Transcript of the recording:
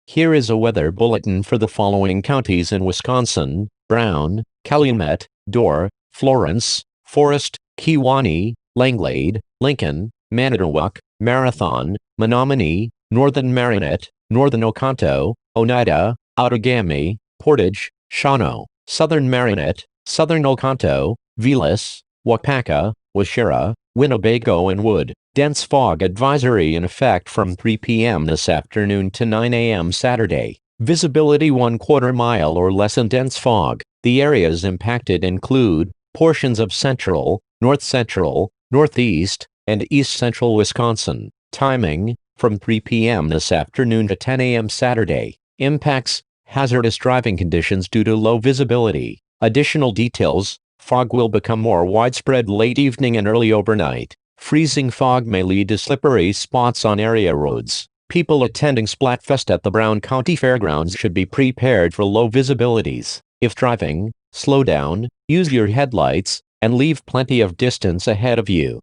Here is a weather bulletin for the following counties in Wisconsin: Brown, Calumet, Dorr, Florence, Forest, Kewaunee, Langlade, Lincoln, Manitowoc, Marathon, Menominee, Northern Marinette, Northern Oconto, Oneida, Outagamie, Portage, Shawano, Southern Marinette, Southern Oconto, Velas, Wapaka, Waushara, Winnebago and Wood. Dense fog advisory in effect from 3 p.m. this afternoon to 9 a.m. Saturday. Visibility 1/4 mile or less in dense fog. The areas impacted include portions of central, north central, northeast, and east central Wisconsin. Timing, from 3 p.m. this afternoon to 10 a.m. Saturday. Impacts, hazardous driving conditions due to low visibility. Additional details: fog will become more widespread late evening and early overnight. Freezing fog may lead to slippery spots on area roads. People attending Splatfest at the Brown County Fairgrounds should be prepared for low visibilities. If driving, slow down, use your headlights, and leave plenty of distance ahead of you.